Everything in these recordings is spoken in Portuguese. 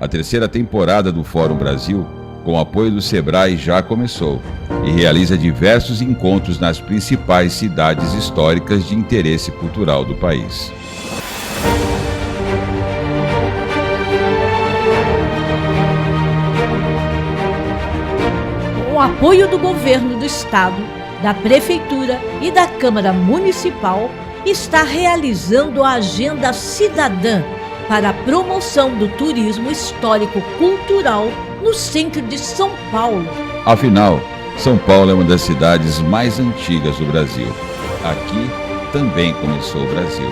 A terceira temporada do Fórum Brasil, com o apoio do Sebrae, já começou e realiza diversos encontros nas principais cidades históricas de interesse cultural do país. Com o apoio do Governo do Estado, da Prefeitura e da Câmara Municipal, está realizando a Agenda Cidadã para a promoção do turismo histórico-cultural no centro de São Paulo. Afinal, São Paulo é uma das cidades mais antigas do Brasil. Aqui também começou o Brasil.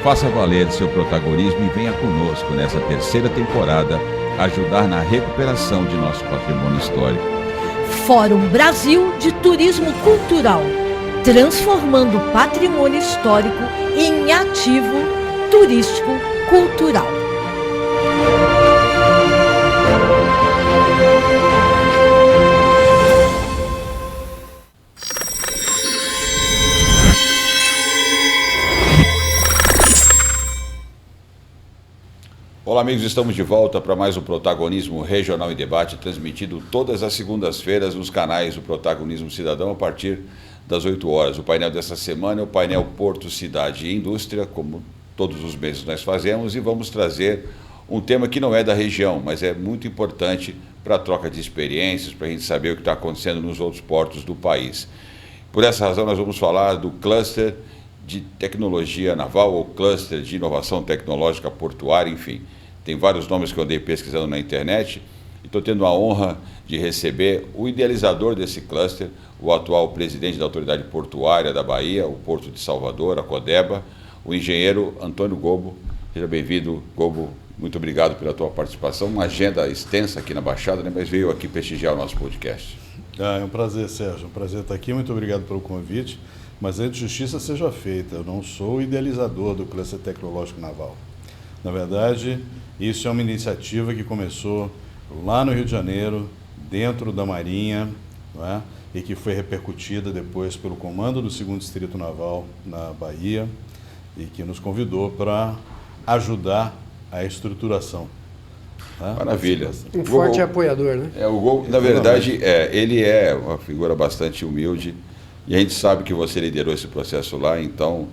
Faça valer seu protagonismo e venha conosco nessa terceira temporada ajudar na recuperação de nosso patrimônio histórico. Fórum Brasil de Turismo Cultural, transformando o patrimônio histórico em ativo turístico-cultural. Olá amigos, estamos de volta para mais um Protagonismo Regional em Debate, transmitido todas as segundas-feiras nos canais do Protagonismo Cidadão a partir das 8 horas. O painel dessa semana é o painel Porto, Cidade e Indústria, como todos os meses nós fazemos, e vamos trazer um tema que não é da região, mas é muito importante para a troca de experiências, para a gente saber o que está acontecendo nos outros portos do país. Por essa razão nós vamos falar do cluster de tecnologia naval ou cluster de inovação tecnológica portuária, enfim. Tem vários nomes que eu andei pesquisando na internet e estou tendo a honra de receber o idealizador desse cluster, o atual presidente da Autoridade Portuária da Bahia, o Porto de Salvador, a Codeba, o engenheiro Antônio Gobo. Seja bem-vindo, Gobo. Muito obrigado pela tua participação. Uma agenda extensa aqui na Baixada, né? Mas veio aqui prestigiar o nosso podcast. É um prazer, Sérgio. Um prazer estar aqui. Muito obrigado pelo convite. Mas antes de justiça seja feita, eu não sou o idealizador do cluster tecnológico naval. Na verdade, isso é uma iniciativa que começou lá no Rio de Janeiro, dentro da Marinha, não é? E que foi repercutida depois pelo comando do 2º Distrito Naval na Bahia e que nos convidou para ajudar a estruturação. Tá? Maravilha. Um forte apoiador, né? O Gobo, na verdade, ele é uma figura bastante humilde e a gente sabe que você liderou esse processo lá, então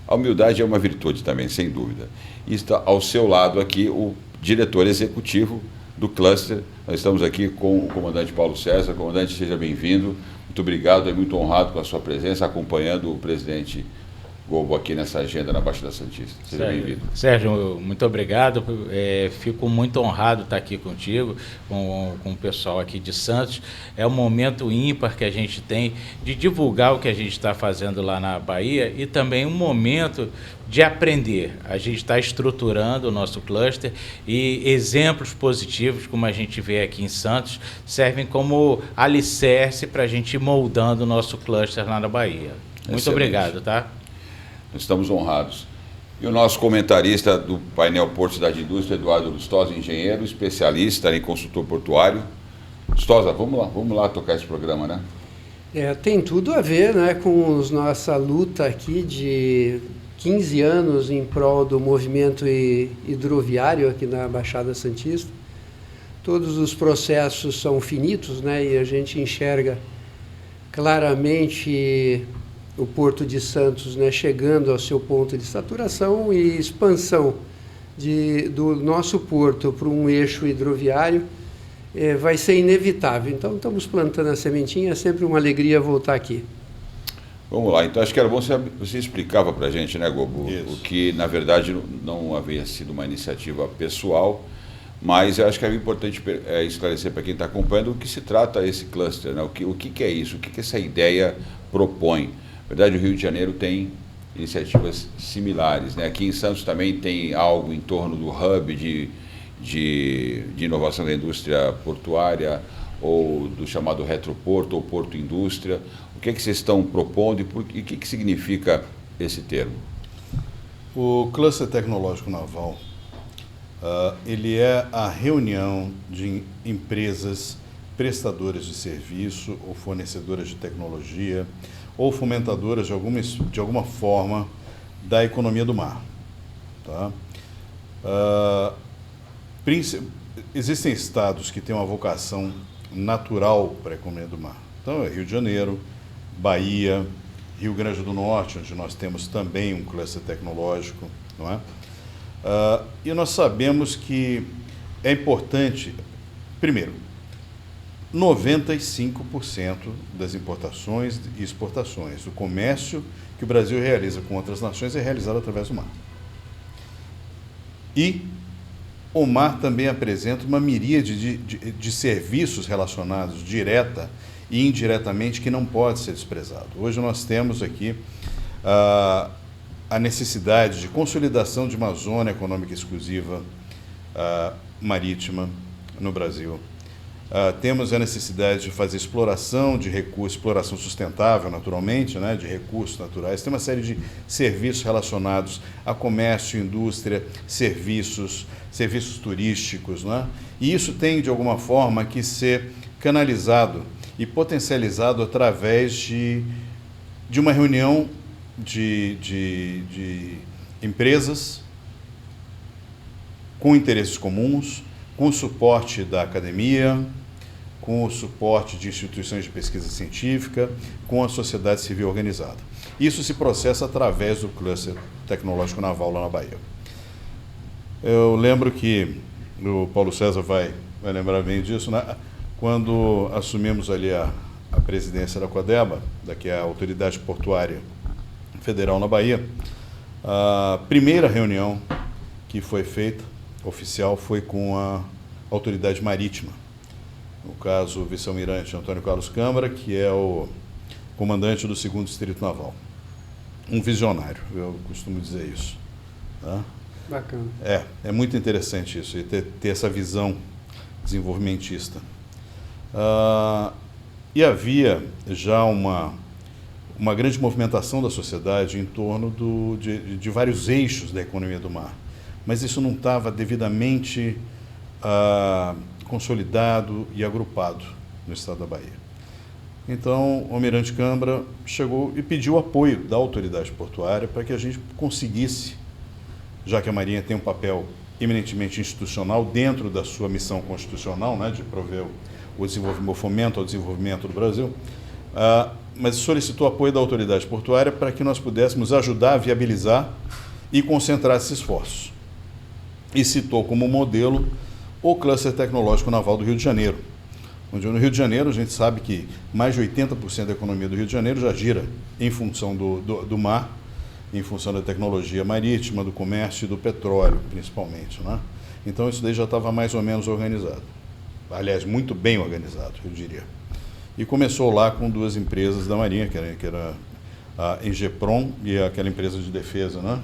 a humildade é uma virtude também, sem dúvida. E está ao seu lado aqui o diretor executivo do cluster. Nós estamos aqui com o comandante Paulo César. Comandante, seja bem-vindo. Muito obrigado, é muito honrado com a sua presença, acompanhando o presidente Gobo aqui nessa agenda na Baixada Santista. Seja bem-vindo. Sérgio, muito obrigado. Fico muito honrado estar aqui contigo, com o pessoal aqui de Santos. É um momento ímpar que a gente tem de divulgar o que a gente está fazendo lá na Bahia e também um momento de aprender. A gente está estruturando o nosso cluster e exemplos positivos, como a gente vê aqui em Santos, servem como alicerce para a gente ir moldando o nosso cluster lá na Bahia. Muito Excelente. Obrigado, tá? Nós estamos honrados. E o nosso comentarista do painel Porto, Cidade e Indústria, Eduardo Lustosa, engenheiro, especialista em consultor portuário. Lustosa, vamos lá tocar esse programa, né? Tem tudo a ver, né, com nossa luta aqui de 15 anos em prol do movimento hidroviário aqui na Baixada Santista. Todos os processos são finitos, né, e a gente enxerga claramente o Porto de Santos, né, chegando ao seu ponto de saturação e expansão do nosso porto para um eixo hidroviário vai ser inevitável. Então, estamos plantando a sementinha, é sempre uma alegria voltar aqui. Vamos lá, então acho que era bom você explicava para a gente, né, Gobo, Isso. o que na verdade não havia sido uma iniciativa pessoal, mas eu acho que é importante esclarecer para quem está acompanhando o que se trata esse cluster, né? O que é isso, o que essa ideia propõe. Na verdade, o Rio de Janeiro tem iniciativas similares, né? Aqui em Santos também tem algo em torno do hub de inovação da indústria portuária, ou do chamado retroporto ou porto indústria. O que vocês estão propondo e o que significa esse termo? O Cluster Tecnológico Naval, ele é a reunião de empresas prestadoras de serviço ou fornecedoras de tecnologia ou fomentadoras de alguma forma da economia do mar. Tá? existem estados que têm uma vocação natural para a economia do mar. Então, é Rio de Janeiro, Bahia, Rio Grande do Norte, onde nós temos também um cluster tecnológico, não é? E nós sabemos que é importante, primeiro, 95% das importações e exportações, do comércio que o Brasil realiza com outras nações é realizado através do mar. E o mar também apresenta uma miríade de serviços relacionados direta e indiretamente que não pode ser desprezado. Hoje nós temos aqui a necessidade de consolidação de uma zona econômica exclusiva marítima no Brasil. Temos a necessidade de fazer exploração de recursos, exploração sustentável, naturalmente, né, de recursos naturais. Tem uma série de serviços relacionados a comércio, indústria, serviços turísticos, né? E isso tem, de alguma forma, que ser canalizado e potencializado através de uma reunião de empresas com interesses comuns, com o suporte da academia, com o suporte de instituições de pesquisa científica, com a sociedade civil organizada. Isso se processa através do cluster tecnológico naval lá na Bahia. Eu lembro que o Paulo César vai lembrar bem disso, né? Quando assumimos ali a presidência da CODEBA, que é a Autoridade Portuária Federal na Bahia, a primeira reunião que foi feita, oficial, foi com a Autoridade Marítima. No caso, o vice-almirante Antônio Carlos Câmara, que é o comandante do 2º Distrito Naval. Um visionário, eu costumo dizer isso. Tá? Bacana. É muito interessante isso, e ter essa visão desenvolvimentista. E havia já uma grande movimentação da sociedade em torno de vários eixos da economia do mar, mas isso não estava devidamente consolidado e agrupado no estado da Bahia. Então, o almirante Câmara chegou e pediu apoio da autoridade portuária para que a gente conseguisse, já que a Marinha tem um papel eminentemente institucional dentro da sua missão constitucional, né, de prover o desenvolvimento, o fomento ao desenvolvimento do Brasil, mas solicitou apoio da autoridade portuária para que nós pudéssemos ajudar a viabilizar e concentrar esses esforços. E citou como modelo o cluster tecnológico naval do Rio de Janeiro, onde no Rio de Janeiro a gente sabe que mais de 80% da economia do Rio de Janeiro já gira em função do mar, em função da tecnologia marítima, do comércio e do petróleo, principalmente, né? Então isso daí já estava mais ou menos organizado. Aliás, muito bem organizado, eu diria. E começou lá com 2 empresas da Marinha, que era a Engeprom e aquela empresa de defesa, né?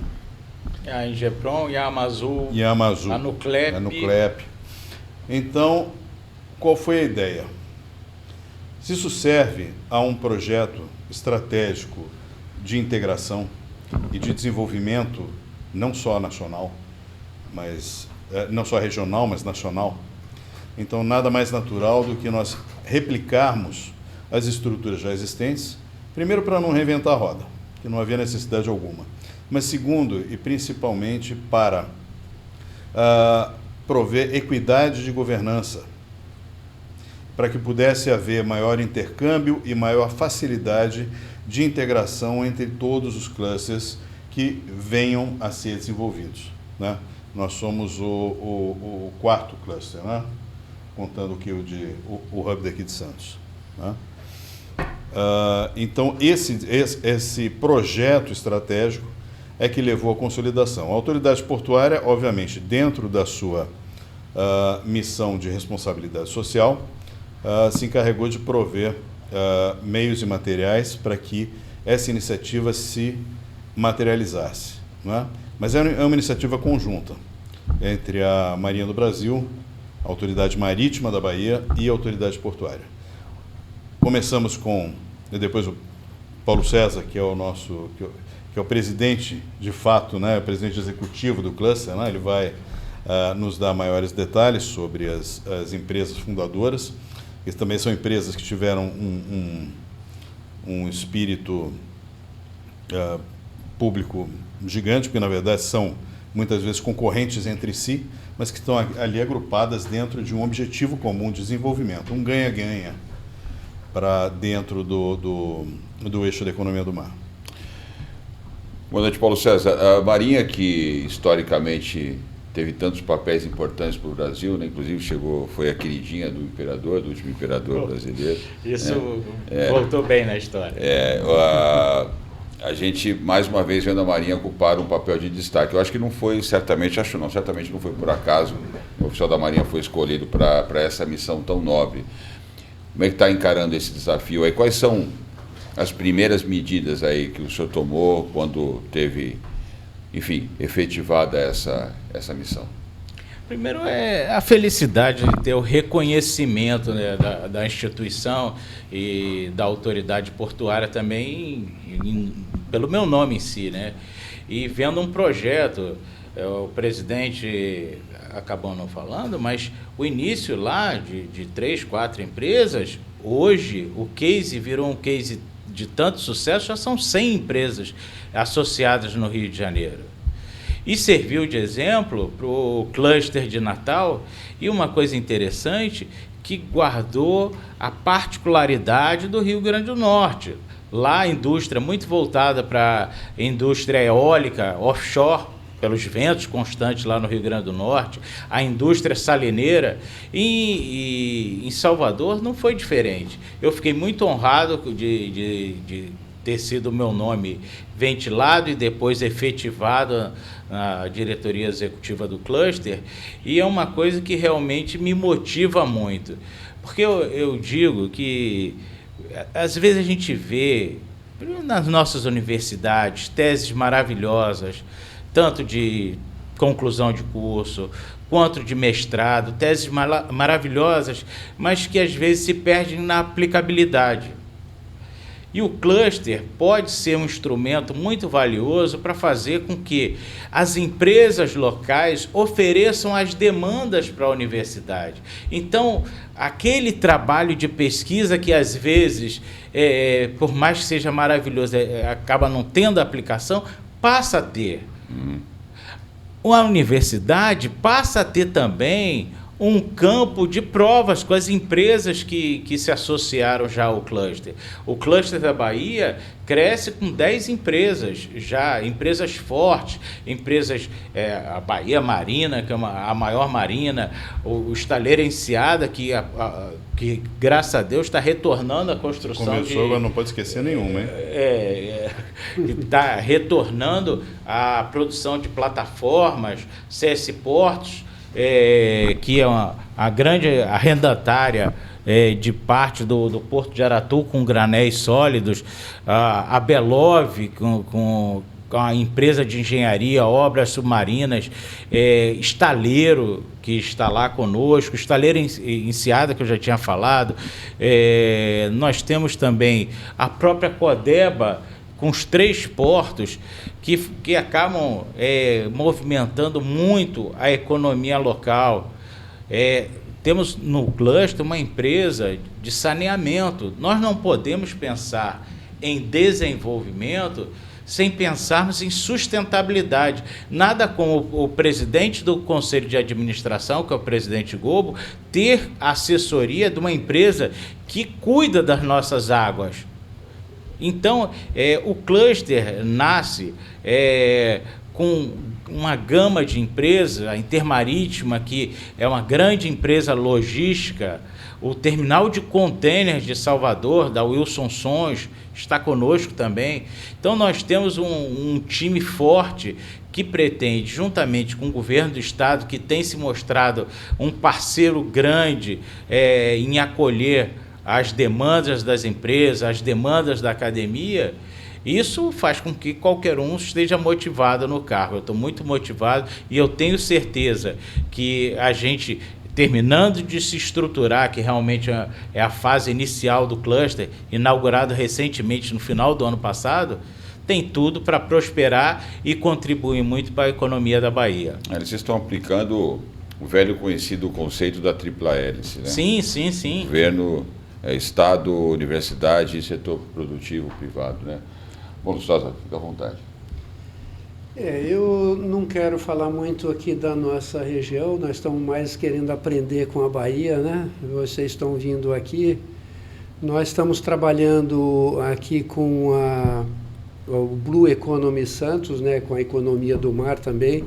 A Engeprom e a Amazul. E a Amazul. A Nuclep. A Nuclep. Então, qual foi a ideia? Se isso serve a um projeto estratégico de integração e de desenvolvimento, não só nacional, mas não só regional, mas nacional, então nada mais natural do que nós replicarmos as estruturas já existentes, primeiro para não reinventar a roda, que não havia necessidade alguma, mas segundo e principalmente para prover equidade de governança, para que pudesse haver maior intercâmbio e maior facilidade de integração entre todos os clusters que venham a ser desenvolvidos, né? Nós somos o 4º cluster, né? Contando aqui o hub daqui de Santos, né? Então, esse projeto estratégico é que levou à consolidação. A autoridade portuária, obviamente, dentro da sua missão de responsabilidade social, se encarregou de prover meios e materiais para que essa iniciativa se materializasse, não é? Mas é uma iniciativa conjunta entre a Marinha do Brasil, a Autoridade Marítima da Bahia e a Autoridade Portuária. Começamos com, e depois o Paulo César, que é o nosso, que é o presidente, de fato, né, o presidente executivo do cluster, né, ele vai nos dar maiores detalhes sobre as empresas fundadoras, que também são empresas que tiveram um espírito público gigante, porque, na verdade, são muitas vezes concorrentes entre si, mas que estão ali agrupadas dentro de um objetivo comum de desenvolvimento, um ganha-ganha para dentro do eixo da economia do mar. Boa noite, Paulo César. A Marinha, que historicamente teve tantos papéis importantes para o Brasil, né? Inclusive foi a queridinha do imperador, do último imperador brasileiro. Isso voltou bem na história. A gente, mais uma vez, vendo a Marinha ocupar um papel de destaque. Eu acho que não foi, certamente não foi por acaso o oficial da Marinha foi escolhido para essa missão tão nobre. Como é que está encarando esse desafio aí? Quais são as primeiras medidas aí que o senhor tomou quando teve, enfim, efetivada essa missão? Primeiro é a felicidade de ter o reconhecimento, né, da instituição e da autoridade portuária também, pelo meu nome em si, né? E vendo um projeto, o presidente acabou não falando, mas o início lá de 3, 4 empresas, hoje o case virou um case de tanto sucesso, já são 100 empresas associadas no Rio de Janeiro. E serviu de exemplo para o cluster de Natal, e uma coisa interessante, que guardou a particularidade do Rio Grande do Norte. Lá a indústria muito voltada para a indústria eólica, offshore, pelos ventos constantes lá no Rio Grande do Norte, a indústria salineira, e em Salvador não foi diferente. Eu fiquei muito honrado de ter sido o meu nome ventilado e depois efetivado na diretoria executiva do cluster, e é uma coisa que realmente me motiva muito, porque eu digo que às vezes a gente vê nas nossas universidades teses maravilhosas, tanto de conclusão de curso quanto de mestrado, teses maravilhosas, mas que às vezes se perdem na aplicabilidade. E o cluster pode ser um instrumento muito valioso para fazer com que as empresas locais ofereçam as demandas para a universidade. Então, aquele trabalho de pesquisa que às vezes, por mais que seja maravilhoso, acaba não tendo aplicação, passa a ter. A universidade passa a ter também um campo de provas com as empresas que se associaram já ao cluster. O cluster da Bahia cresce com 10 empresas, já empresas fortes, empresas, a Bahia Marina, que é a maior marina, o Estaleiro Enseada, que graças a Deus está retornando a construção. Começou, agora não pode esquecer nenhuma, hein? Está retornando a produção de plataformas, CS Portos, que é a grande arrendatária de parte do Porto de Aratu com granéis sólidos, a Belov com a empresa de engenharia, obras submarinas, Estaleiro, que está lá conosco, Estaleiro Enseada, que eu já tinha falado, nós temos também a própria Codeba, com os 3 portos que acabam movimentando muito a economia local. Temos no cluster uma empresa de saneamento. Nós não podemos pensar em desenvolvimento sem pensarmos em sustentabilidade. Nada como o presidente do Conselho de Administração, que é o presidente Gobo, ter assessoria de uma empresa que cuida das nossas águas. Então, o cluster nasce com uma gama de empresas, a Intermarítima, que é uma grande empresa logística, o terminal de contêineres de Salvador, da Wilson Sons, está conosco também. Então, nós temos um time forte que pretende, juntamente com o governo do estado, que tem se mostrado um parceiro grande em acolher as demandas das empresas, as demandas da academia. Isso faz com que qualquer um esteja motivado no cargo. Eu estou muito motivado e eu tenho certeza que a gente, terminando de se estruturar, que realmente é a fase inicial do cluster, inaugurado recentemente no final do ano passado, tem tudo para prosperar e contribuir muito para a economia da Bahia. Vocês estão aplicando o velho conhecido conceito da tripla hélice, né? Sim, sim, sim. Governo, Estado, universidade e setor produtivo privado, né? Bom, Lustosa, fica à vontade. Eu não quero falar muito aqui da nossa região, nós estamos mais querendo aprender com a Bahia, né? Vocês estão vindo aqui. Nós estamos trabalhando aqui com o Blue Economy Santos, né? Com a economia do mar também.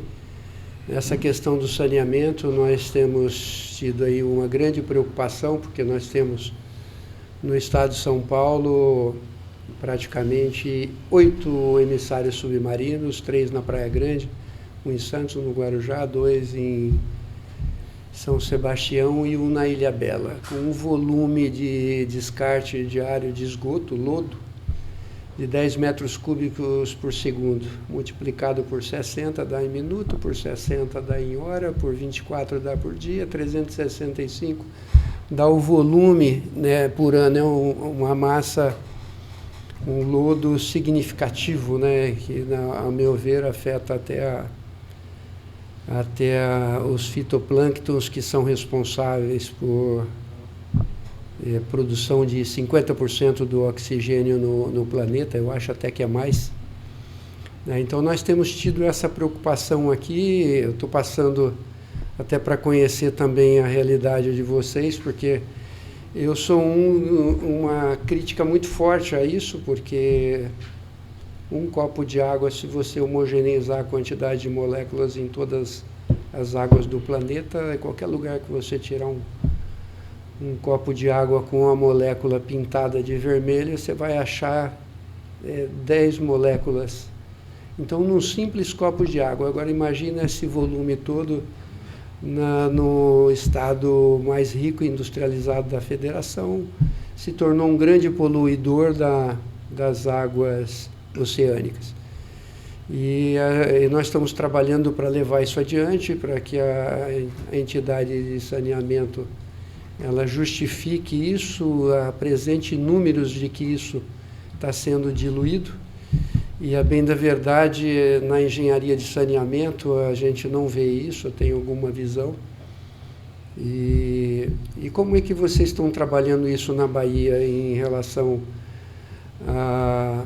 Essa questão do saneamento, nós temos tido aí uma grande preocupação, porque nós temos no estado de São Paulo praticamente 8 emissários submarinos, 3 na Praia Grande, 1 em Santos, no Guarujá, 2 em São Sebastião e 1 na Ilha Bela, com um volume de descarte diário de esgoto, lodo, de 10 metros cúbicos por segundo, multiplicado por 60 dá em minuto, por 60 dá em hora, por 24 dá por dia, 365 dá o volume, né, por ano. É uma massa, um lodo significativo, né, que, a meu ver, afeta até os fitoplânctons, que são responsáveis por produção de 50% do oxigênio no planeta, eu acho até que é mais. Então nós temos tido essa preocupação aqui, eu estou passando até para conhecer também a realidade de vocês, porque eu sou uma crítica muito forte a isso, porque um copo de água, se você homogeneizar a quantidade de moléculas em todas as águas do planeta, em qualquer lugar que você tirar um copo de água com uma molécula pintada de vermelho, você vai achar 10 moléculas. Então, num simples copo de água. Agora, imagina esse volume todo no estado mais rico e industrializado da federação, se tornou um grande poluidor das águas oceânicas. E nós estamos trabalhando para levar isso adiante, para que a entidade de saneamento ela justifique isso, apresente números de que isso está sendo diluído. E, a bem da verdade, na engenharia de saneamento, a gente não vê isso, eu tenho alguma visão. E como é que vocês estão trabalhando isso na Bahia em relação a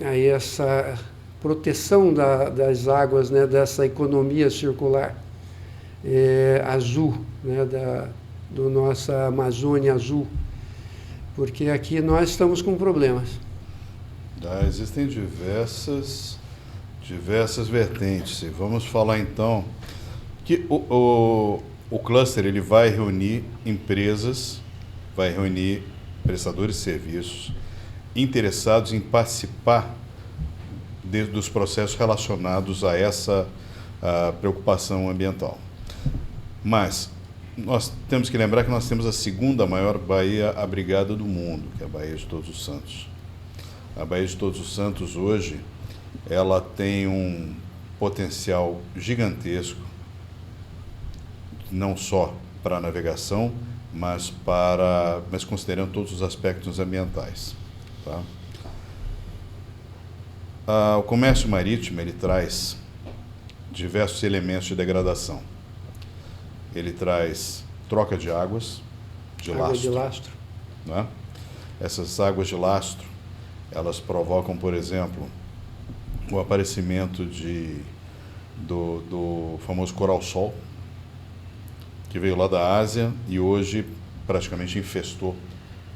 essa proteção das águas, né, dessa economia circular azul, né, do nossa Amazônia azul? Porque aqui nós estamos com problemas. Existem diversas vertentes. Vamos falar então que o cluster ele vai reunir empresas, vai reunir prestadores de serviços interessados em participar dos processos relacionados a essa preocupação ambiental. Mas nós temos que lembrar que nós temos a segunda maior baía abrigada do mundo, que é a Baía de Todos os Santos. A Baía de Todos os Santos hoje, ela tem um potencial gigantesco, não só para a navegação, mas considerando todos os aspectos ambientais. Tá? O comércio marítimo ele traz diversos elementos de degradação. Ele traz troca de águas, de lastro. Né? Essas águas de lastro, elas provocam, por exemplo, o aparecimento do famoso coral-sol, que veio lá da Ásia e hoje praticamente infestou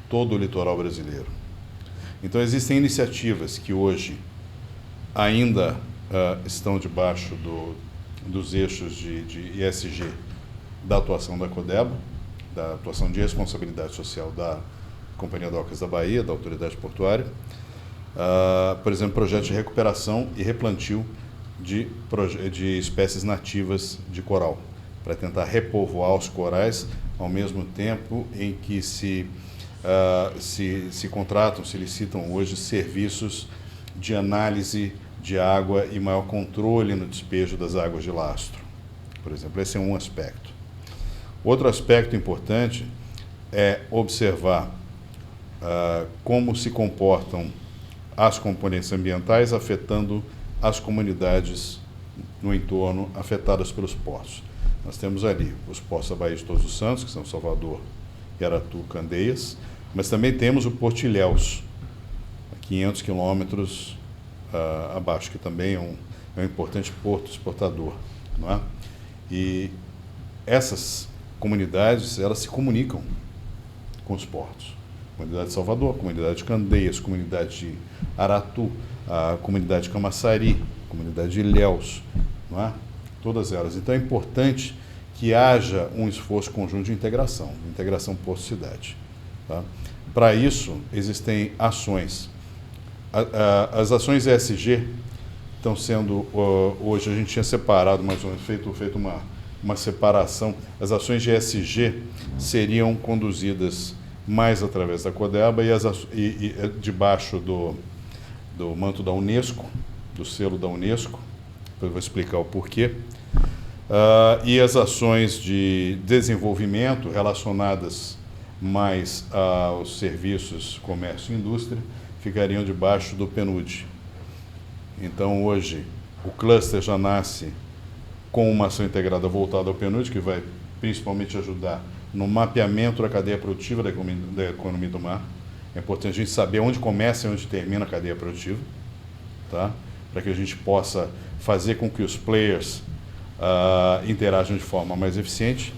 todo o litoral brasileiro. Então existem iniciativas que hoje ainda estão debaixo dos eixos de ESG da atuação da CODEBA, da atuação de responsabilidade social da Companhia Docas da Bahia, da Autoridade Portuária. Por exemplo, projetos de recuperação e replantio de espécies nativas de coral, para tentar repovoar os corais, ao mesmo tempo em que se contratam, se licitam hoje serviços de análise de água e maior controle no despejo das águas de lastro. Por exemplo, esse é um aspecto. Outro aspecto importante é observar como se comportam as componentes ambientais afetando as comunidades no entorno afetadas pelos portos. Nós temos ali os portos da Baía de Todos os Santos, que são Salvador, Aratu, Candeias, mas também temos o Porto Ilhéus, a 500 quilômetros abaixo, que também é um importante porto exportador, não é? E essas comunidades, elas se comunicam com os portos. Comunidade de Salvador, comunidade de Candeias, comunidade de Aratu, a comunidade de Camaçari, comunidade de Ilhéus, não é? Todas elas. Então é importante que haja um esforço conjunto de integração porto-cidade. Tá? Para isso, existem ações. As ações ESG estão sendo, hoje a gente tinha separado, mais ou menos, feito uma separação. As ações de ESG seriam conduzidas mais através da CODERBA e debaixo do manto da Unesco, do selo da Unesco, depois eu vou explicar o porquê. E as ações de desenvolvimento relacionadas mais aos serviços, comércio e indústria ficariam debaixo do PNUD. Então, hoje, o cluster já nasce com uma ação integrada voltada ao PNUD, que vai principalmente ajudar no mapeamento da cadeia produtiva da economia do mar. É importante a gente saber onde começa e onde termina a cadeia produtiva, tá? Para que a gente possa fazer com que os players interajam de forma mais eficiente.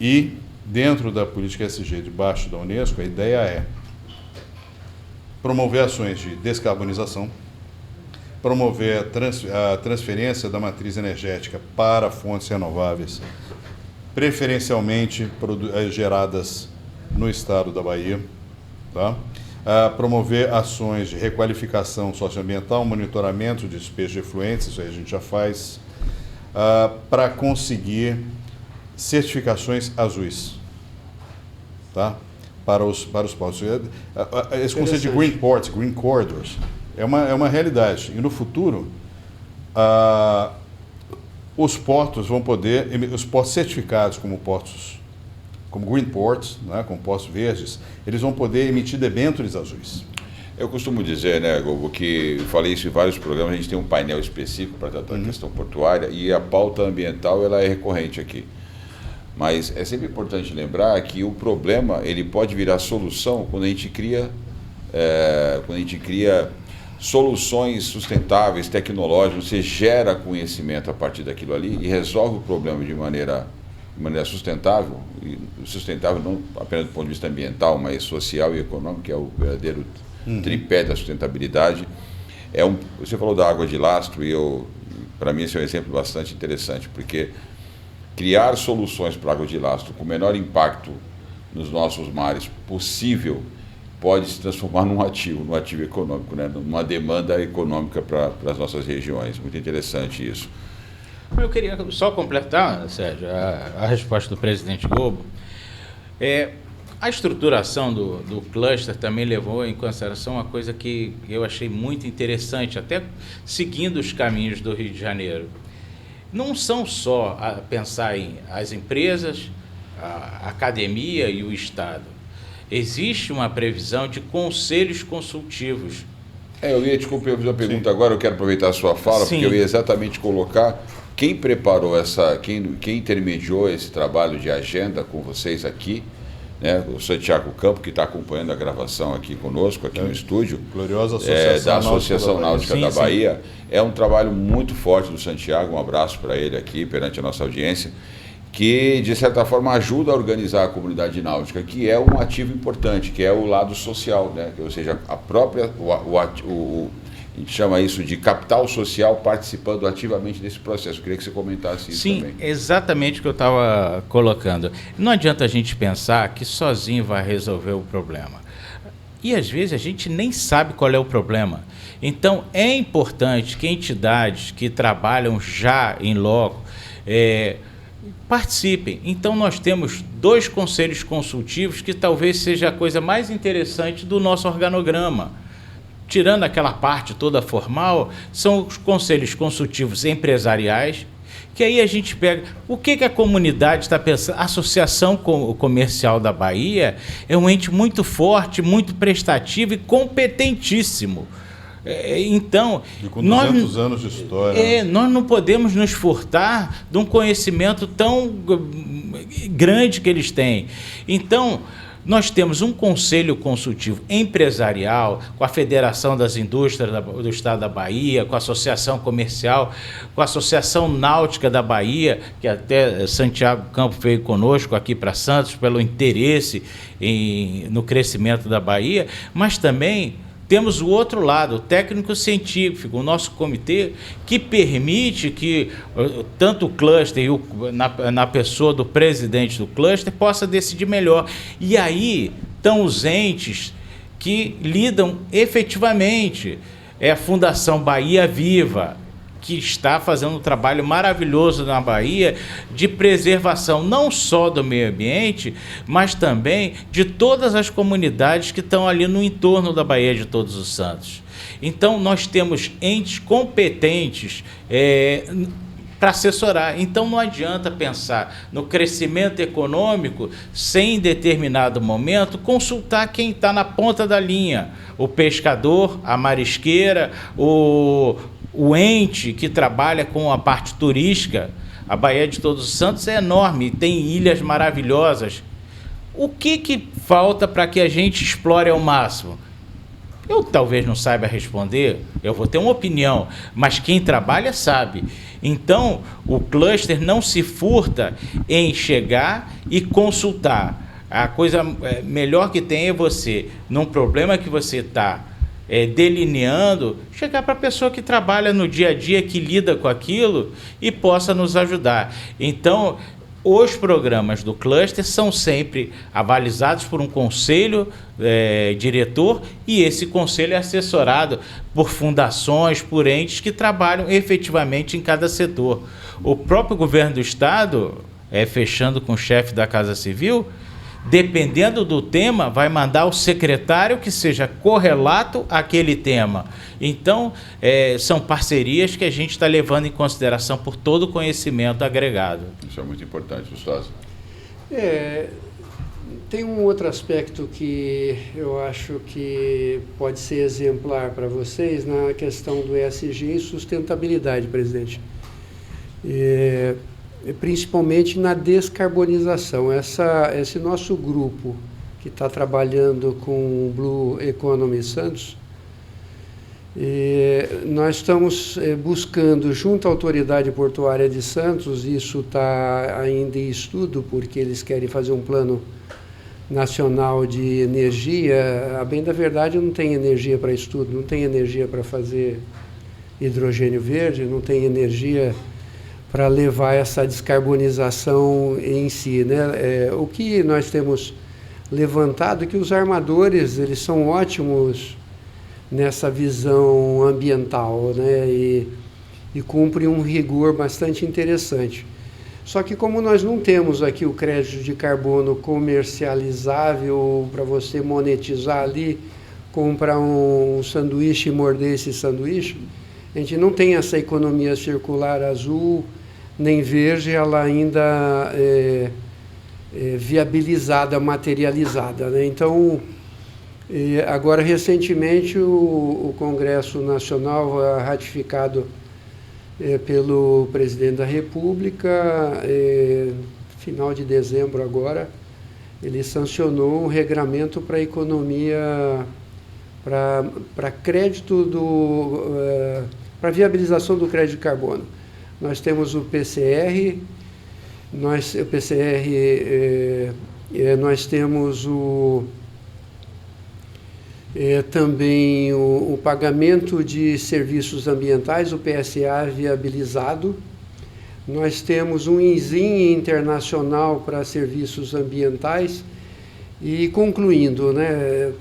E, dentro da política ESG, debaixo da Unesco, a ideia é promover ações de descarbonização, promover a transferência da matriz energética para fontes renováveis, preferencialmente geradas no estado da Bahia, tá? Promover ações de requalificação socioambiental, monitoramento de despejo de efluentes, isso aí a gente já faz, para conseguir certificações azuis, tá? Para os portos. Esse conceito de Green Ports, Green Corridors, é uma realidade. E no futuro, os portos vão poder, os portos certificados como Green Ports, né, como portos verdes, eles vão poder emitir debêntures azuis. Eu costumo dizer, né, Gogo, que eu falei isso em vários programas, a gente tem um painel específico para tratar da questão portuária e a pauta ambiental ela é recorrente aqui. Mas é sempre importante lembrar que o problema ele pode virar solução quando a gente cria soluções sustentáveis, tecnológicas, você gera conhecimento a partir daquilo ali e resolve o problema de maneira sustentável, e sustentável não apenas do ponto de vista ambiental, mas social e econômico, que é o verdadeiro tripé da sustentabilidade. Você falou da água de lastro e para mim esse é um exemplo bastante interessante, porque criar soluções para água de lastro com o menor impacto nos nossos mares possível pode se transformar num ativo econômico, né? Numa demanda econômica para as nossas regiões. Muito interessante isso. Eu queria só completar, Sérgio, a resposta do presidente Gobo. A estruturação do cluster também levou em consideração uma coisa que eu achei muito interessante, até seguindo os caminhos do Rio de Janeiro. Não são só pensar em as empresas, a academia e o Estado. Existe uma previsão de conselhos consultivos. Eu ia te fazer uma pergunta agora, eu quero aproveitar a sua fala, porque eu ia exatamente colocar quem preparou quem intermediou esse trabalho de agenda com vocês aqui, né? O Santiago Campo, que está acompanhando a gravação aqui conosco, aqui no estúdio. Gloriosa Associação da Associação Náutica da Bahia. É um trabalho muito forte do Santiago, um abraço para ele aqui, perante a nossa audiência, que, de certa forma, ajuda a organizar a comunidade náutica, que é um ativo importante, que é o lado social, né? Ou seja, a própria, a gente chama isso de capital social participando ativamente desse processo. Eu queria que você comentasse isso também. Sim, exatamente o que eu estava colocando. Não adianta a gente pensar que sozinho vai resolver o problema. E, às vezes, a gente nem sabe qual é o problema. Então, é importante que entidades que trabalham já em loco participem. Então, nós temos 2 conselhos consultivos que talvez seja a coisa mais interessante do nosso organograma. Tirando aquela parte toda formal, são os conselhos consultivos empresariais, que aí a gente pega o que a comunidade está pensando. A Associação Comercial da Bahia é um ente muito forte, muito prestativo e competentíssimo. Então, e com 200 anos de história. Nós não podemos nos furtar de um conhecimento tão grande que eles têm. Então, Nós temos um conselho consultivo empresarial com a Federação das Indústrias do Estado da Bahia, com a Associação Comercial, com a Associação Náutica da Bahia, que até Santiago Campos veio conosco aqui para Santos pelo interesse no crescimento da Bahia, mas também temos o outro lado, o técnico-científico, o nosso comitê, que permite que tanto o cluster, na pessoa do presidente do cluster, possa decidir melhor. E aí estão os entes que lidam efetivamente. É a Fundação Bahia Viva, que está fazendo um trabalho maravilhoso na Bahia de preservação não só do meio ambiente, mas também de todas as comunidades que estão ali no entorno da Baía de Todos os Santos. Então, nós temos entes competentes para assessorar. Então, não adianta pensar no crescimento econômico sem, em determinado momento, consultar quem está na ponta da linha, o pescador, a marisqueira, o ente que trabalha com a parte turística. A Baía de Todos os Santos é enorme, tem ilhas maravilhosas. O que falta para que a gente explore ao máximo? Eu talvez não saiba responder, eu vou ter uma opinião, mas quem trabalha sabe. Então, o cluster não se furta em chegar e consultar. A coisa melhor que tem é você, num problema que você está delineando, chegar para a pessoa que trabalha no dia a dia, que lida com aquilo e possa nos ajudar. Então, os programas do cluster são sempre avalizados por um conselho diretor, e esse conselho é assessorado por fundações, por entes que trabalham efetivamente em cada setor. O próprio governo do Estado, fechando com o chefe da Casa Civil, dependendo do tema, vai mandar o secretário que seja correlato àquele tema. Então, são parcerias que a gente está levando em consideração por todo o conhecimento agregado. Isso é muito importante, Gustavo. Tem um outro aspecto que eu acho que pode ser exemplar para vocês na questão do ESG e sustentabilidade, presidente. Principalmente na descarbonização. Esse nosso grupo que está trabalhando com o Blue Economy Santos, nós estamos buscando, junto à Autoridade Portuária de Santos, isso está ainda em estudo, porque eles querem fazer um plano nacional de energia. A bem da verdade, não tem energia para estudo, não tem energia para fazer hidrogênio verde, não tem energia para levar essa descarbonização em si, né? O que nós temos levantado é que os armadores, eles são ótimos nessa visão ambiental, né? E cumprem um rigor bastante interessante. Só que como nós não temos aqui o crédito de carbono comercializável para você monetizar ali, comprar um sanduíche e morder esse sanduíche, a gente não tem essa economia circular azul nem verde, ela ainda viabilizada, materializada, né? Então, agora recentemente o Congresso Nacional, ratificado pelo Presidente da República, final de dezembro agora, ele sancionou um regramento para a economia, para crédito para viabilização do crédito de carbono. Nós temos o PCR, nós temos também o pagamento de serviços ambientais, o PSA viabilizado. Nós temos um INZIM internacional para serviços ambientais. E concluindo, né,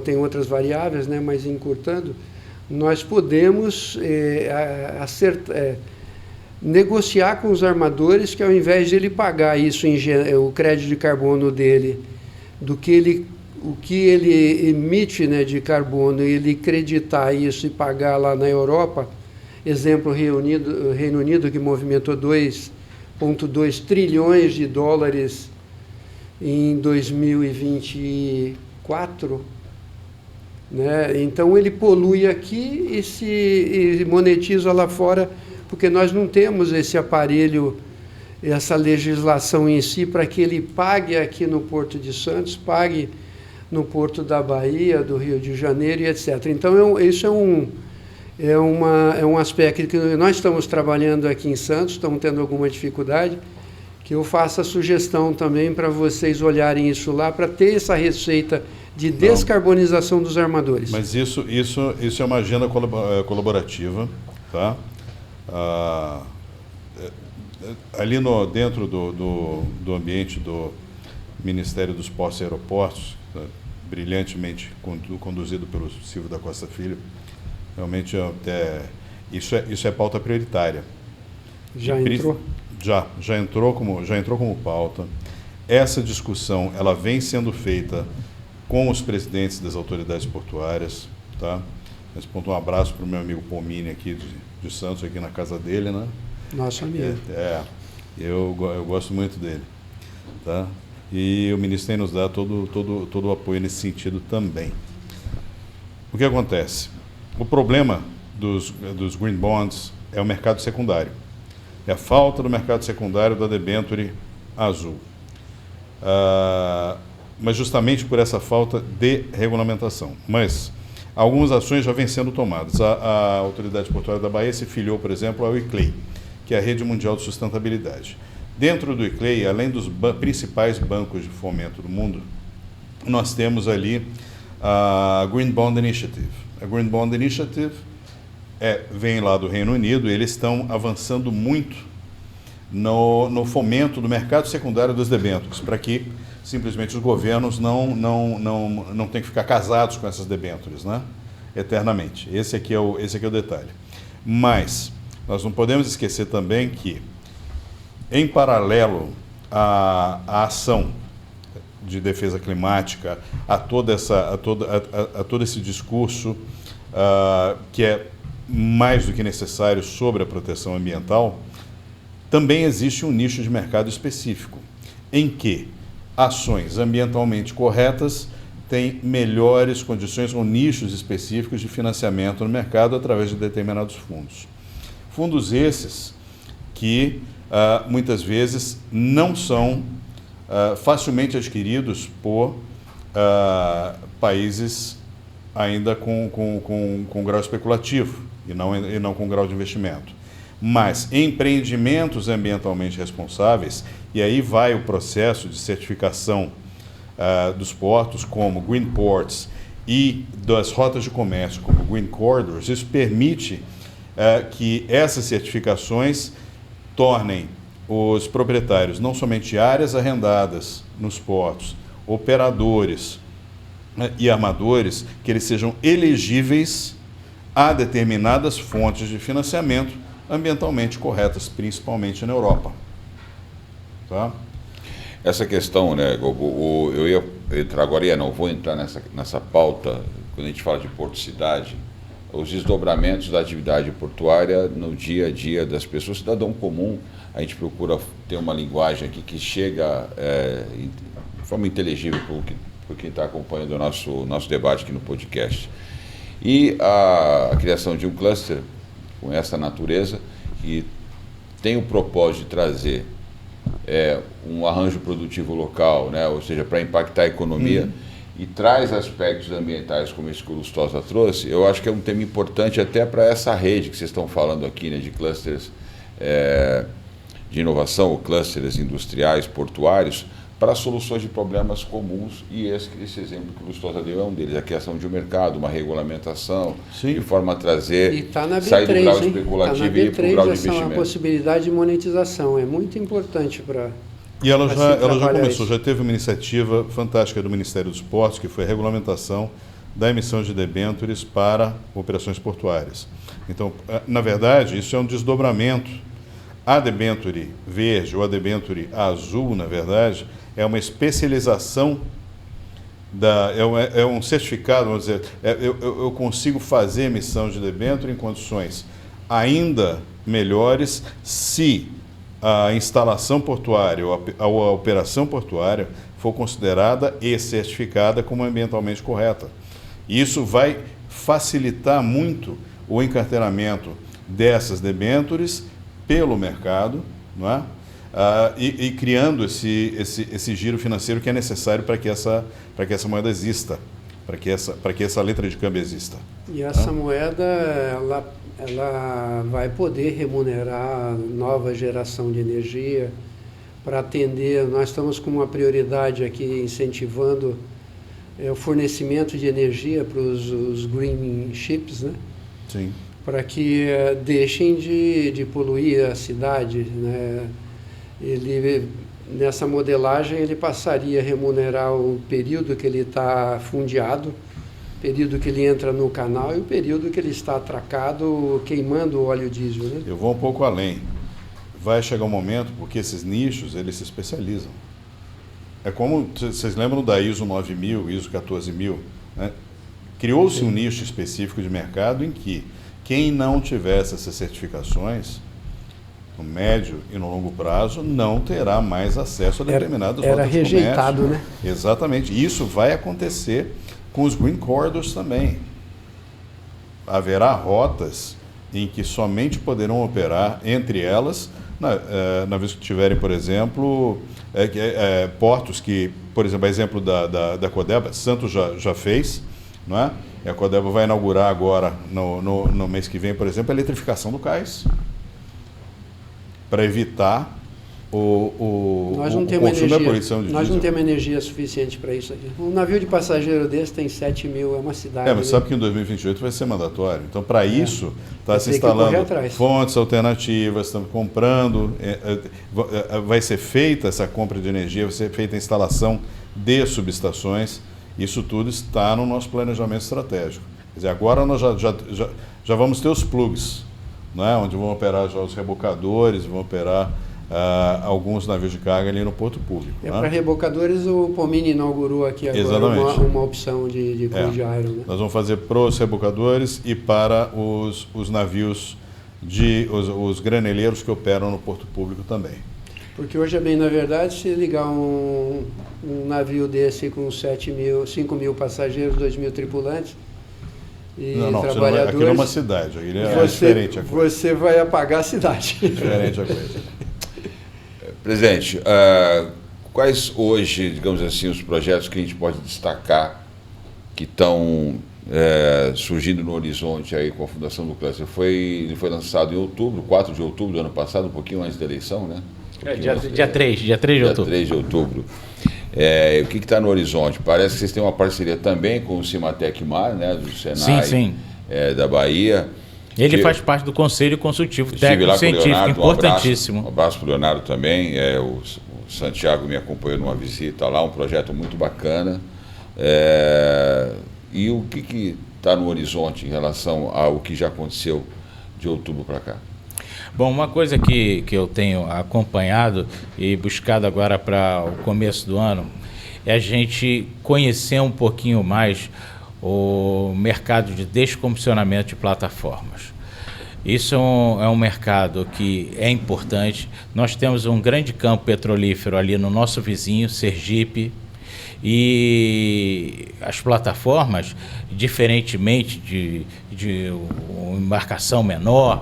tem outras variáveis, né, mas encurtando, nós podemos negociar com os armadores que, ao invés de ele pagar isso, o crédito de carbono dele, o que ele emite, né, de carbono, ele creditar isso e pagar lá na Europa, exemplo, Reino Unido, que movimentou 2,2 trilhões de dólares em 2024, né? Então ele polui aqui e monetiza lá fora, porque nós não temos esse aparelho essa legislação em si para que ele pague aqui no Porto de Santos, pague no Porto da Bahia, do Rio de Janeiro e etc. Então, isso é um aspecto que nós estamos trabalhando aqui em Santos, estamos tendo alguma dificuldade, que eu faço a sugestão também para vocês olharem isso lá, para ter essa receita de descarbonização dos armadores. Mas isso é uma agenda colaborativa, tá? Ali dentro do ambiente do Ministério dos Portos e Aeroportos, brilhantemente conduzido pelo Silvio da Costa Filho, realmente isso é pauta prioritária. Já entrou? Já entrou como pauta. Essa discussão ela vem sendo feita com os presidentes das autoridades portuárias, tá? Nesse ponto, um abraço para o meu amigo Pomini aqui de Santos, aqui na casa dele, né? Nosso amigo. Eu gosto muito dele, tá? E o ministro tem nos dado todo o apoio nesse sentido também. O que acontece? O problema dos green bonds é o mercado secundário. É a falta do mercado secundário da debênture azul. Mas justamente por essa falta de regulamentação. Mas algumas ações já vêm sendo tomadas. A Autoridade Portuária da Bahia se filiou, por exemplo, ao ICLEI, que é a Rede Mundial de Sustentabilidade. Dentro do ICLEI, além dos principais bancos de fomento do mundo, nós temos ali a Green Bond Initiative. A Green Bond Initiative vem lá do Reino Unido e eles estão avançando muito no fomento do mercado secundário das debêntures, para que simplesmente os governos não tenham que ficar casados com essas debêntures, né? Eternamente. Esse aqui é o detalhe. Mas nós não podemos esquecer também que, em paralelo à ação de defesa climática, a todo esse discurso que é mais do que necessário sobre a proteção ambiental, também existe um nicho de mercado específico, em que ações ambientalmente corretas têm melhores condições ou nichos específicos de financiamento no mercado através de determinados fundos. Fundos esses que muitas vezes não são facilmente adquiridos por países ainda com grau especulativo e não com grau de investimento. Mas empreendimentos ambientalmente responsáveis, e aí vai o processo de certificação dos portos, como Green Ports, e das rotas de comércio, como Green Corridors, isso permite que essas certificações tornem os proprietários não somente áreas arrendadas nos portos, operadores e armadores, que eles sejam elegíveis a determinadas fontes de financiamento ambientalmente corretas, principalmente na Europa. Tá? Essa questão, né, eu ia entrar agora, não vou entrar nessa pauta, quando a gente fala de porto-cidade, os desdobramentos da atividade portuária no dia a dia das pessoas, cidadão comum. A gente procura ter uma linguagem aqui que chega de forma inteligível por quem está acompanhando o nosso debate aqui no podcast. E a criação de um cluster com essa natureza, que tem o propósito de trazer um arranjo produtivo local, né? Ou seja, para impactar a economia, e traz aspectos ambientais como esse que o Lustosa trouxe, eu acho que é um tema importante até para essa rede que vocês estão falando aqui, né, de clusters de inovação, ou clusters industriais, portuários, para soluções de problemas comuns, e esse exemplo que o Lustosa deu é um deles, a criação de um mercado, uma regulamentação, sim, de forma a trazer, e tá na B3, sair do grau especulativo e ir para o grau de investimento. A possibilidade de monetização é muito importante para... E ela já começou, já teve uma iniciativa fantástica do Ministério dos Portos, que foi a regulamentação da emissão de debêntures para operações portuárias. Então, na verdade, isso é um desdobramento. A debênture verde ou a debênture azul, na verdade, é uma especialização, é um certificado, vamos dizer, eu consigo fazer emissão de debênture em condições ainda melhores se a instalação portuária ou a operação portuária for considerada e certificada como ambientalmente correta. Isso vai facilitar muito o encarteiramento dessas debêntures pelo mercado, não é? e criando esse giro financeiro que é necessário para que essa moeda exista, para que essa letra de câmbio exista. E essa moeda, ela vai poder remunerar a nova geração de energia para atender. Nós estamos com uma prioridade aqui incentivando o fornecimento de energia para os green ships, né? Sim. Para que deixem de poluir a cidade, né? Nessa modelagem ele passaria a remunerar o período que ele está fundeado, o período que ele entra no canal e o período que ele está atracado queimando o óleo diesel, né? Eu vou um pouco além. Vai chegar um momento, porque esses nichos, eles se especializam. É como, vocês lembram da ISO 9000, ISO 14000, né? Criou-se um nicho específico de mercado em que quem não tivesse essas certificações, no médio e no longo prazo, não terá mais acesso a determinadas rotas de comércio. Era rejeitado, né? Exatamente. Isso vai acontecer com os Green Corridors também. Haverá rotas em que somente poderão operar entre elas, na vez que tiverem, por exemplo, portos que, por exemplo, da Codeba, Santos já fez, não é? E a Codeba vai inaugurar agora, no mês que vem, por exemplo, a eletrificação do cais, para evitar o consumo da poluição de diesel. Nós não temos energia suficiente para isso aqui. Um navio de passageiro desse tem 7 mil, é uma cidade. Mas sabe que em 2028 vai ser mandatório. Então, para isso, está se instalando fontes alternativas, estamos comprando, vai ser feita essa compra de energia, vai ser feita a instalação de subestações. Isso tudo está no nosso planejamento estratégico. Quer dizer, agora nós já vamos ter os plugs, né, onde vão operar já os rebocadores, vão operar alguns navios de carga ali no porto público. Né? Para rebocadores, o Pomini inaugurou aqui agora uma opção de crude iron. Né? Nós vamos fazer para os rebocadores e para os navios, os graneleiros que operam no porto público também. Porque hoje, na verdade, se ligar um navio desse com 5 mil passageiros, 2 mil tripulantes e trabalhadores... Aqui não é uma cidade, aqui é diferente a coisa. Você vai apagar a cidade. Diferente a coisa. Presidente, quais hoje, digamos assim, os projetos que a gente pode destacar que estão surgindo no horizonte aí com a fundação do cluster? Ele foi lançado em outubro, 4 de outubro do ano passado, um pouquinho antes da eleição, né? Dia 3 de outubro. Dia 3 de outubro. O que está no horizonte? Parece que vocês têm uma parceria também com o Cimatec Mar, né, do Senai, sim. Da Bahia. Ele faz parte do Conselho Consultivo Técnico Científico, Leonardo, importantíssimo. Um abraço para o Leonardo também. O Santiago me acompanhou numa visita lá, um projeto muito bacana. E o que está no horizonte em relação ao que já aconteceu de outubro para cá? Bom, uma coisa que eu tenho acompanhado e buscado agora para o começo do ano é a gente conhecer um pouquinho mais o mercado de descomissionamento de plataformas. Isso é um mercado que é importante. Nós temos um grande campo petrolífero ali no nosso vizinho, Sergipe, e as plataformas, diferentemente de uma embarcação menor,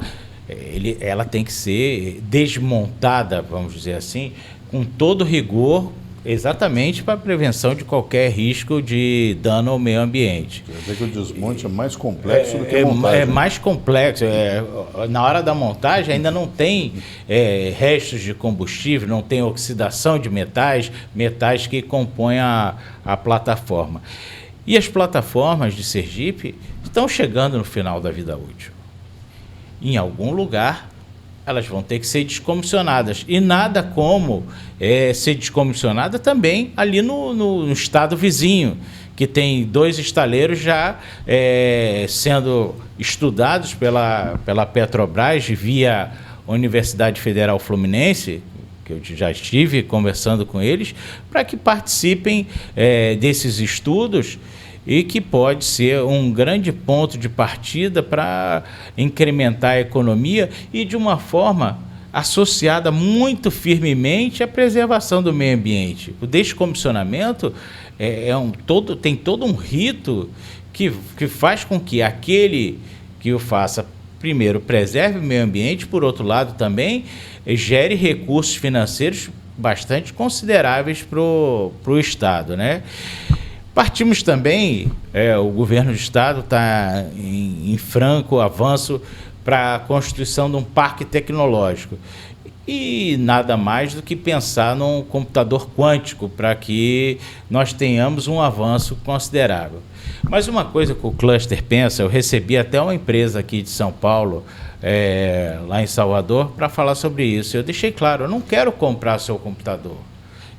ela tem que ser desmontada, vamos dizer assim, com todo rigor, exatamente para a prevenção de qualquer risco de dano ao meio ambiente. Quer dizer que o desmonte é mais complexo do que a montagem. É mais complexo. Na hora da montagem ainda não tem restos de combustível, não tem oxidação de metais que compõem a plataforma. E as plataformas de Sergipe estão chegando no final da vida útil. Em algum lugar, elas vão ter que ser descomissionadas. E nada como ser descomissionada também ali no estado vizinho, que tem 2 estaleiros já sendo estudados pela Petrobras via Universidade Federal Fluminense, que eu já estive conversando com eles, para que participem desses estudos e que pode ser um grande ponto de partida para incrementar a economia e de uma forma associada muito firmemente à preservação do meio ambiente. O descomissionamento tem todo um rito que faz com que aquele que o faça primeiro, preserve o meio ambiente, por outro lado, também gere recursos financeiros bastante consideráveis para o Estado, né? Partimos também, o governo do Estado está em franco avanço para a constituição de um parque tecnológico. E nada mais do que pensar num computador quântico para que nós tenhamos um avanço considerável. Mas uma coisa que o cluster pensa, eu recebi até uma empresa aqui de São Paulo, lá em Salvador, para falar sobre isso. Eu deixei claro, eu não quero comprar seu computador.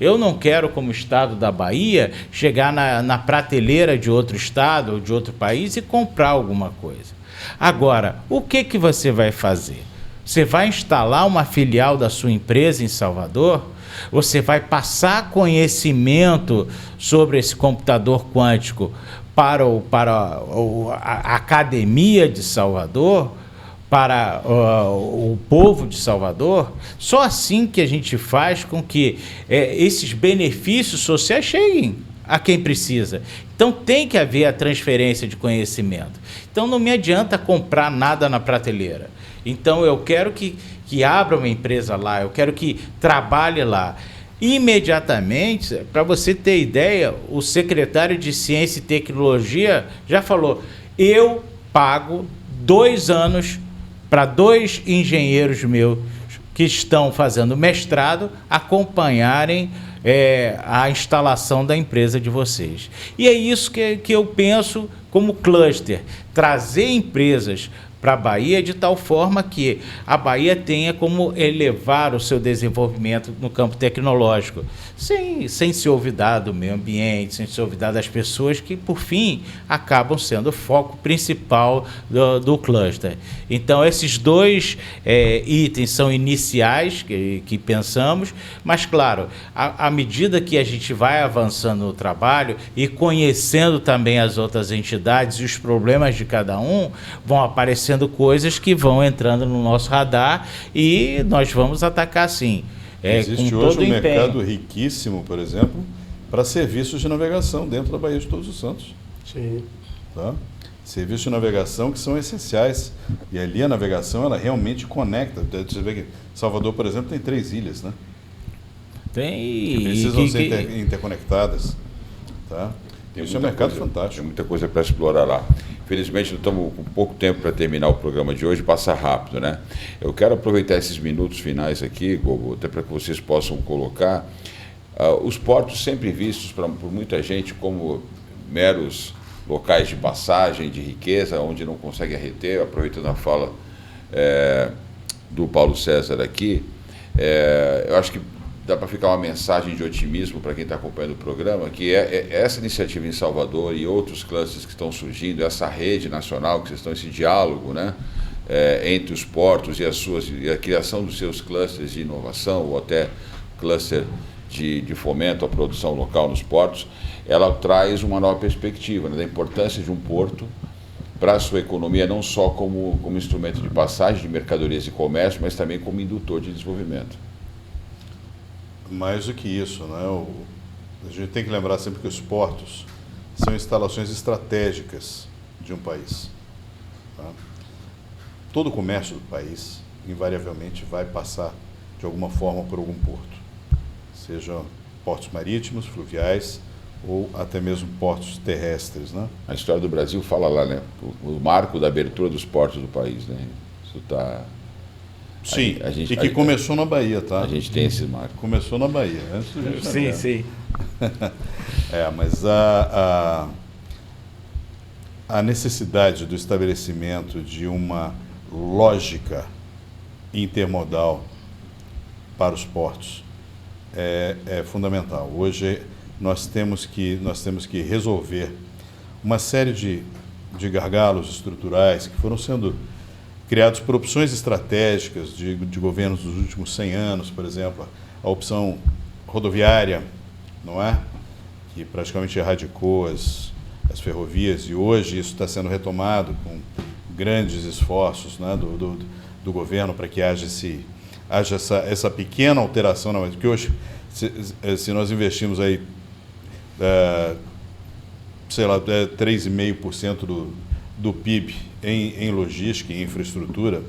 Eu não quero, como Estado da Bahia, chegar na prateleira de outro estado ou de outro país e comprar alguma coisa. Agora, o que você vai fazer? Você vai instalar uma filial da sua empresa em Salvador? Você vai passar conhecimento sobre esse computador quântico para a Academia de Salvador, para o povo de Salvador? Só assim que a gente faz com que esses benefícios sociais cheguem a quem precisa. Então tem que haver a transferência de conhecimento. Então não me adianta comprar nada na prateleira. Então eu quero que abra uma empresa lá, eu quero que trabalhe lá. Imediatamente, para você ter ideia, o secretário de Ciência e Tecnologia já falou, eu pago 2 anos para 2 engenheiros meus que estão fazendo mestrado acompanharem a instalação da empresa de vocês. E é isso que eu penso como cluster, trazer empresas para a Bahia de tal forma que a Bahia tenha como elevar o seu desenvolvimento no campo tecnológico, sem se olvidar do meio ambiente, sem se olvidar das pessoas que, por fim, acabam sendo o foco principal do cluster. Então, esses 2 itens são iniciais que pensamos, mas, claro, à medida que a gente vai avançando no trabalho e conhecendo também as outras entidades e os problemas de cada um, vão aparecendo coisas que vão entrando no nosso radar e nós vamos atacar sim. Existe hoje um mercado riquíssimo, por exemplo, para serviços de navegação dentro da Baía de Todos os Santos. Sim. Tá? Serviços de navegação que são essenciais. E ali a navegação, ela realmente conecta. Você vê que Salvador, por exemplo, tem 3 ilhas, né? Tem. Que precisam ser interconectadas. Tá? Isso é um mercado fantástico. Tem muita coisa para explorar lá. Infelizmente, nós estamos com pouco tempo para terminar o programa de hoje, passa rápido, né? Eu quero aproveitar esses minutos finais aqui, Gogo, até para que vocês possam colocar os portos sempre vistos por muita gente como meros locais de passagem, de riqueza, onde não consegue reter. Aproveitando a fala do Paulo César aqui, eu acho que dá para ficar uma mensagem de otimismo para quem está acompanhando o programa, que essa iniciativa em Salvador e outros clusters que estão surgindo, essa rede nacional, que vocês estão, esse diálogo, né, entre os portos e a criação dos seus clusters de inovação, ou até cluster de fomento à produção local nos portos, ela traz uma nova perspectiva, né, da importância de um porto para a sua economia, não só como instrumento de passagem de mercadorias e comércio, mas também como indutor de desenvolvimento. Mais do que isso, né? A gente tem que lembrar sempre que os portos são instalações estratégicas de um país. Tá? Todo o comércio do país, invariavelmente, vai passar, de alguma forma, por algum porto. Sejam portos marítimos, fluviais, ou até mesmo portos terrestres, né? A história do Brasil fala lá, né? O marco da abertura dos portos do país, né? Isso está... Sim, e que começou na Bahia, tá? A gente tem esse marco. Começou na Bahia. Antes do Rio de Janeiro. Sim. Mas a necessidade do estabelecimento de uma lógica intermodal para os portos é fundamental. Hoje nós temos que resolver uma série de gargalos estruturais que foram sendo criados por opções estratégicas de governos dos últimos 100 anos, por exemplo, a opção rodoviária, não é? Que praticamente erradicou as ferrovias, e hoje isso está sendo retomado com grandes esforços, né, do governo para que haja essa pequena alteração, não, porque hoje, se nós investimos aí, sei lá, 3,5% do PIB em logística e infraestrutura,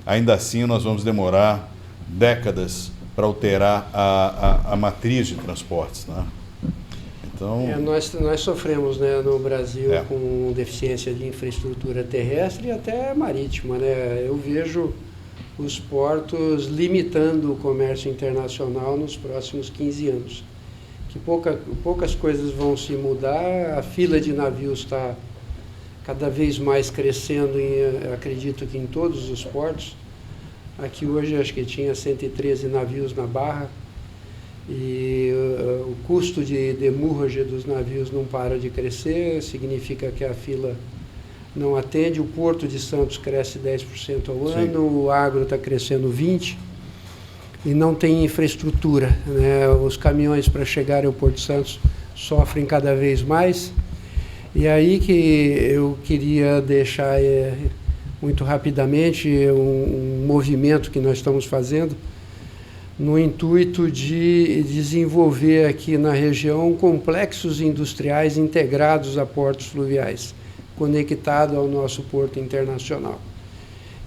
ainda assim nós vamos demorar décadas para alterar a matriz de transportes, né? Então, nós sofremos, né, no Brasil com deficiência de infraestrutura terrestre e até marítima, né? Eu vejo os portos limitando o comércio internacional nos próximos 15 anos. Que poucas coisas vão se mudar, a fila de navios está cada vez mais crescendo, acredito que em todos os portos. Aqui hoje acho que tinha 113 navios na Barra e o custo de demurragem dos navios não para de crescer, significa que a fila não atende. O Porto de Santos cresce 10% ao ano, sim, o agro está crescendo 20% e não tem infraestrutura, né? Os caminhões para chegar ao Porto de Santos sofrem cada vez mais. E aí que eu queria deixar muito rapidamente um movimento que nós estamos fazendo no intuito de desenvolver aqui na região complexos industriais integrados a portos fluviais, conectado ao nosso porto internacional.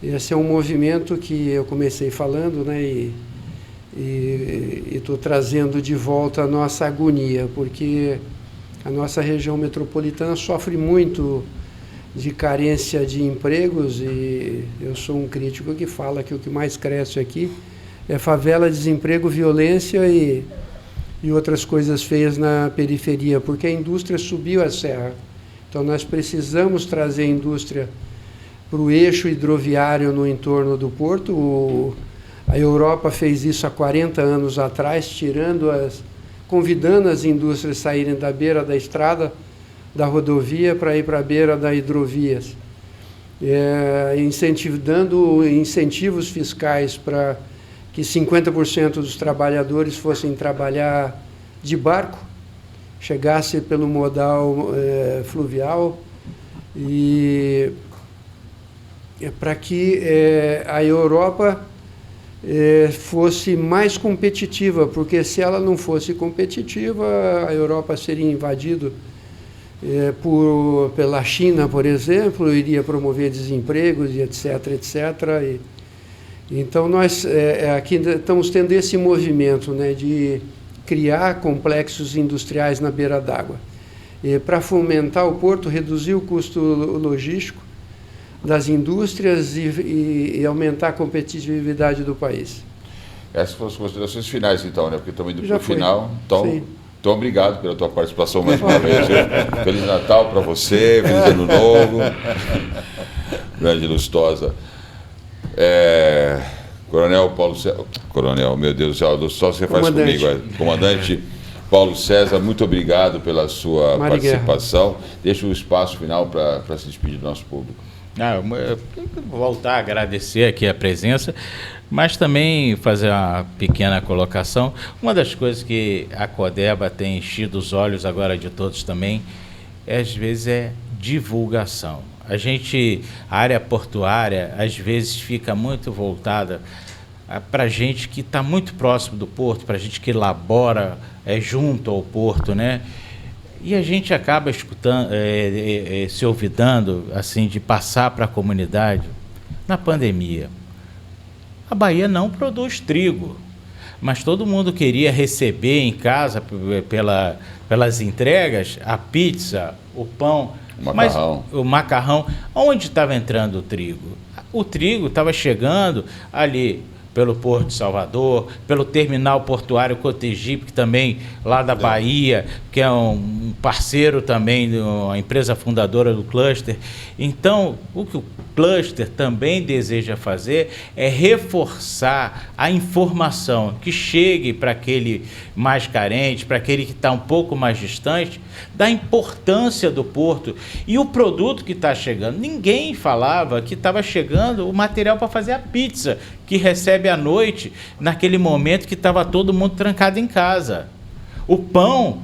Esse é um movimento que eu comecei falando, né, e estou trazendo de volta a nossa agonia, porque a nossa região metropolitana sofre muito de carência de empregos e eu sou um crítico que fala que o que mais cresce aqui é favela, desemprego, violência e outras coisas feias na periferia, porque a indústria subiu a serra. Então nós precisamos trazer a indústria para o eixo hidroviário no entorno do porto. A Europa fez isso há 40 anos atrás, convidando as indústrias a saírem da beira da estrada, da rodovia, para ir para a beira das hidrovias, dando incentivos fiscais para que 50% dos trabalhadores fossem trabalhar de barco, chegasse pelo modal fluvial, e para que a Europa fosse mais competitiva, porque se ela não fosse competitiva, a Europa seria invadida pela China, por exemplo, iria promover desempregos e etc, etc. Então nós aqui estamos tendo esse movimento, né, de criar complexos industriais na beira d'água, para fomentar o porto, reduzir o custo logístico das indústrias e aumentar a competitividade do país. Essas foram as considerações finais, então, né? Porque estamos indo para o foi. final. Então, sim, então, obrigado pela tua participação mais uma vez. Feliz Natal para você, feliz Ano Novo. Grande Lustosa. Coronel Paulo César. Coronel, meu Deus do céu, só você faz comigo. Comandante Paulo César, muito obrigado pela sua participação. Deixa o espaço final para se despedir do nosso público. Eu vou voltar a agradecer aqui a presença, mas também fazer uma pequena colocação. Uma das coisas que a Codeba tem enchido os olhos agora de todos também, às vezes, é divulgação. A área portuária, às vezes, fica muito voltada para gente que está muito próximo do porto, para gente que labora junto ao porto, né? E a gente acaba escutando, se olvidando, assim, de passar para a comunidade. Na pandemia, a Bahia não produz trigo, mas todo mundo queria receber em casa, pelas entregas, a pizza, o pão, o macarrão. Onde estava entrando o trigo? O trigo estava chegando ali pelo Porto de Salvador, pelo terminal portuário Cotegipe, que também lá da Bahia, que é um parceiro também, uma empresa fundadora do cluster. Então, o que o cluster também deseja fazer é reforçar a informação que chegue para aquele mais carente, para aquele que está um pouco mais distante, da importância do porto e o produto que está chegando. Ninguém falava que estava chegando o material para fazer a pizza, que recebe à noite, naquele momento que estava todo mundo trancado em casa. O pão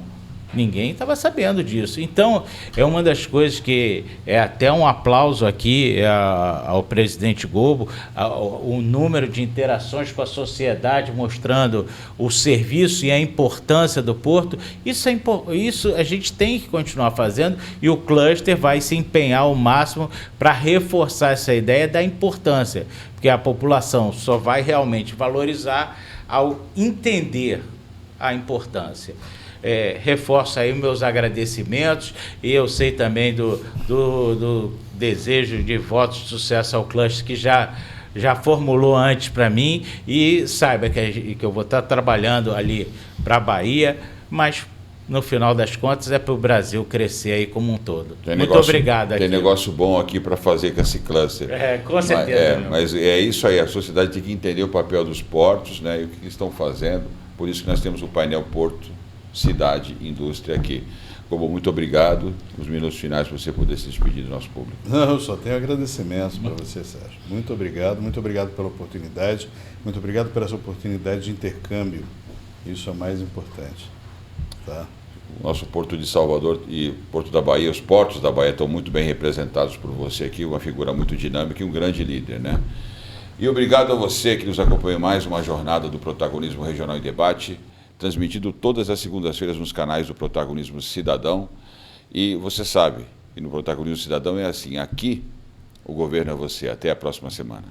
Ninguém estava sabendo disso. Então, é uma das coisas que é até um aplauso aqui ao presidente Gobo, o número de interações com a sociedade mostrando o serviço e a importância do porto. Isso a gente tem que continuar fazendo, e o cluster vai se empenhar ao máximo para reforçar essa ideia da importância, porque a população só vai realmente valorizar ao entender a importância. Reforço aí meus agradecimentos, e eu sei também do desejo de votos de sucesso ao cluster que já formulou antes para mim, e saiba que eu vou estar trabalhando ali para a Bahia, mas no final das contas é para o Brasil crescer aí como um todo. Muito obrigado. Tem negócio bom aqui para fazer com esse cluster. Com certeza. Mas é isso aí, a sociedade tem que entender o papel dos portos, né, e o que eles estão fazendo. Por isso que nós temos o painel Porto, Cidade e Indústria aqui. Gobo, muito obrigado. Os minutos finais para você poder se despedir do nosso público. Não, eu só tenho agradecimentos para você, Sérgio. Muito obrigado pela oportunidade, muito obrigado por essa oportunidade de intercâmbio. Isso é o mais importante. Tá? O nosso Porto de Salvador e Porto da Bahia, os portos da Bahia estão muito bem representados por você aqui, uma figura muito dinâmica e um grande líder, né? E obrigado a você que nos acompanhou em mais uma jornada do Protagonismo Regional em Debate, transmitido todas as segundas-feiras nos canais do Protagonismo Cidadão. E você sabe que no Protagonismo Cidadão é assim, aqui o governo é você. Até a próxima semana.